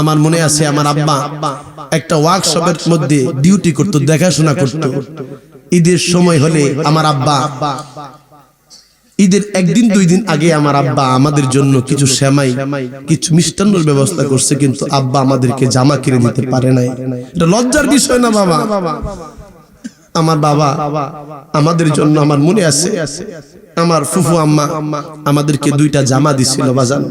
আমার মনে আছে আমার আব্বা একটা ওয়ার্কশপের মধ্যে ডিউটি করত, দেখাশোনা করত। ঈদের সময় হলে আমার আব্বা ঈদের একদিন দুই দিন আগে আমার আব্বা আমাদের জন্য কিছু সেমাই কিছু মিষ্টান্নের ব্যবস্থা করছে, কিন্তু আব্বা আমাদেরকে জামা কিনে দিতে পারে নাই। এটা লজ্জার বিষয় না বাবা? আমার বাবা আমাদের জন্য, আমার মনে আছে আমার ফুফু আম্মা আমাদেরকে দুইটা জামা দিছিল বাজান।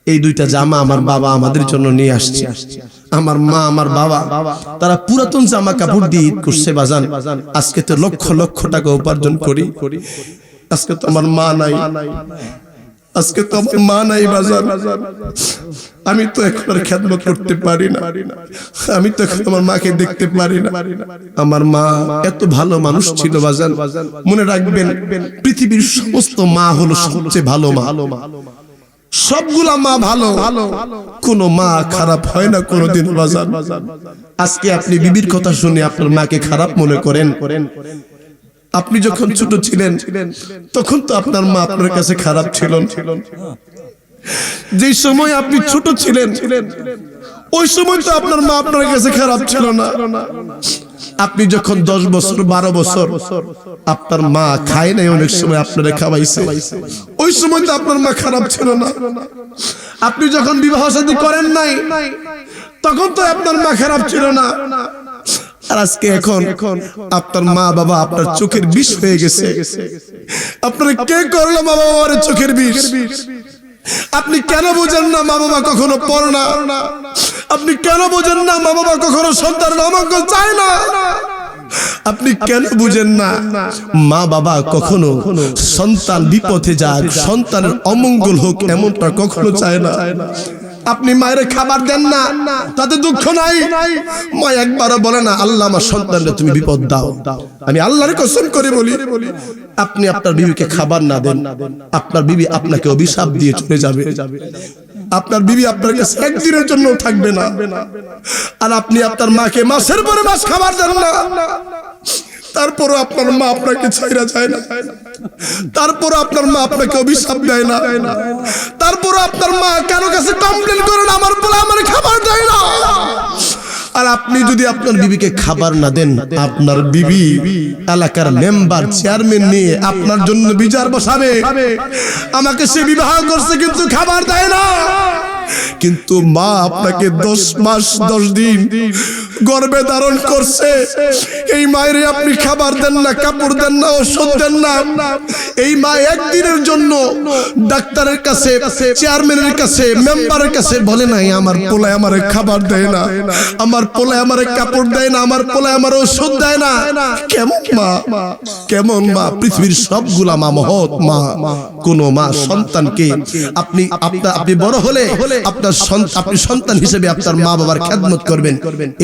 এই দুইটা জামা আমার বাবা আমাদের জন্য নিয়ে আসছে। আমার মা আমার বাবা তারা পুরাতন জামা কাপড় দিয়ে ঈদ করছে বাজান। আজকে তো লক্ষ লক্ষ টাকা উপার্জন করি, আজকে তো আমার মা নাই, আজকে তো আমার মা নাই বাজান। আমি তো এখন আর খেদমত করতে পারি না, আমি তো এখন আমার মাকে দেখতে পারি না। আমার মা এত ভালো মানুষ ছিল বাজান। মনে রাখবেন, পৃথিবীর সমস্ত মা হলো সবচেয়ে ভালো মা। সবগুলা মা ভালো, কোন মা খারাপ হয় না কোনদিন বাজান। আজকে আপনি বিবির কথা শুনে আপনার মাকে খারাপ মনে করেন। আপনি যখন ছোট ছিলেন তখন তো আপনার মা আপনার কাছে খারাপ ছিল। যে সময় আপনি ছোট ছিলেন ওই সময় তো আপনার মা আপনার কাছে খারাপ ছিল না। আপনি যখন 10 বছর 12 বছর আপনার মা খায় নাই, অনেক সময় আপনারে খাওয়াইছে, ওই সময় তো আপনার মা খারাপ ছিল না। আপনি যখন বিবাহ শাদী করেন নাই তখন তো আপনার মা খারাপ ছিল না। আর আজকে এখন আপনার মা বাবা আপনার চোখের বিষ হয়ে গেছে। আপনারা কে করলো মা বাবার চোখের বিষ? আপনি কেন বোঝেন না মা বাবা কখনো পর না? আপনি কেন বোঝেন না মা বাবা কখনো সন্তানের অমঙ্গল চায় না? আপনি কেন বুঝেন না মা বাবা কখনো সন্তান বিপথে যাক, সন্তানের অমঙ্গল হোক এমনটা কখনো চায় না? আপনি মায়ের খাবার দেন না, তাতে দুঃখ নাই। মা একবারও বলে না আল্লাহ আমার সন্তানকে তুমি বিপদ দাও। আমি আল্লাহর কসম করে বলি, আপনি আপনার বিবিকে খাবার না দেন, আপনার বিবি আপনাকে অভিশাপ দিয়ে চলে যাবে। আপনার বিবি আপনার কাছে একদিনের জন্য থাকবে না। আর আপনি আপনার মাকে মাসের পরে মাস খাবার দেন না, তারপরও আপনার মা আপনাকে ছাইরা যায় না, তারপরও আপনার মা আপনাকে অভিশাপ দেয় না, তারপরও আপনার মা কারো কাছে কমপ্লেন করেন আমার বলে আমার খাবার দেয় না। আর আপনি যদি আপনার বিবিকে খাবার না দেন, আপনার বিবি এলাকার মেম্বার চেয়ারম্যান নিয়ে আপনার জন্য বিচার বসাবে, আমাকে সে বিবাহ করছে কিন্তু খাবার দেয় না। কিন্তু মা আপনাকে 10 মাস 10 দিন গর্ভে ধারণ করছে, এই মায়ের আপনি খাবার দেন না, কাপড় দেন না, ওষুধ দেন না। এই মা একদিনের জন্য ডাক্তারের কাছে, চেয়ারম্যানের কাছে, মেম্বারের কাছে বলে নাই আমার পোলায় আমারে খাবার দেয় না, আমার পোলায় আমারে কাপড় দেয় না, আমার পোলায় আমার ওষুধ দেয় না। কেমন মা, কেমন মা? পৃথিবীর সবগুলা মা মহৎ মা। কোন মা সন্তানকে আপনি বড় হলে আপনি সন্তান হিসেবে আপনার মা বাবার খেদমত করবেন।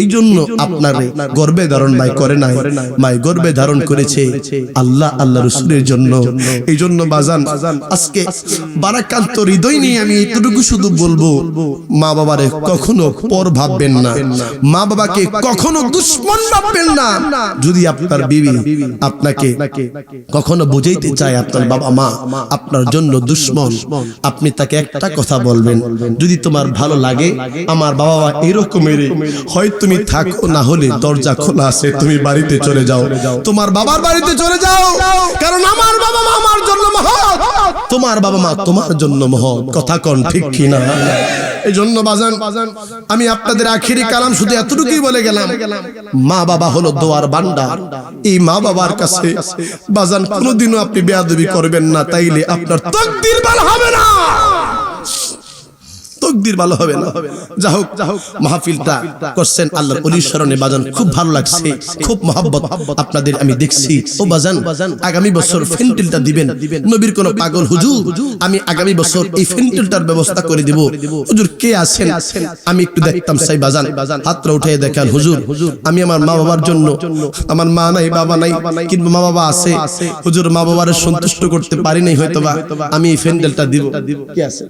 এই জন্য আপনার গর্ভে ধারণ মাই করে নাই, মাই গর্ভে ধারণ করেছে আল্লাহ আল্লাহ রাসূলের জন্য। এই জন্য বাজান আজকে বারাকান্ত হৃদয় নিয়ে আমি এতটুকু শুধু বলবো, মা বাবারে কখনো পর ভাববেন না, মা বাবাকে কখনো দুশমন ভাববেন না। যদি আপনার বিবি আপনাকে কখনো বুঝাইতে চায় আপনার বাবা মা আপনার জন্য দুশমন, আপনি তাকে একটা কথা বলবেন, যদি তোমার ভালো লাগে আমার বাবা মা এরকমের, হয় তুমি থাকো, না হলে দরজা খোলা আছে, তুমি বাড়িতে চলে যাও, তোমার বাবার বাড়িতে চলে যাও, কারণ আমার বাবা মা আমার জন্য মহৎ, তোমার বাবা মা তোমার জন্য মহৎ। কথা কোন ঠিক কি না? এই জন্য বাজান আমি আপনাদের আখিরি কালাম শুধু এতটুকুই বলে গেলাম, মা বাবা হলো দোয়ার ভান্ডার। এই মা বাবার কাছে বাজান কোনোদিনও আপনি বেয়াদবি করবেন না, তাইলে আপনার তাকদীর ভালো হবে না, তকদির ভালো হবে না। যাই হোক, মাহফিলটা করছেন আল্লাহর ওলির শরণে বাজান, খুব ভালো লাগছে, খুব মহব্বত আপনাদের আমি দেখছি। ও বাজান আগামী বছর ফেন্টিলটা দিবেন, নবীর কোন পাগল হুজুর আমি আগামী বছর এই ফেন্টিলটার ব্যবস্থা করে দিব। হুজুর কে আছেন? আমি একটু দেখতাম চাই বাজান, হাতটা উঠিয়ে দেখান হুজুর আমি আমার মা বাবার জন্য, আমার মা নাই বাবা নাই কিন্তু মা বাবা আছে, হুজুর মা বাবারে সন্তুষ্ট করতে পারি নাই, হয়তোবা আমি এই ফেন্টিলটা দিব। কে আছে?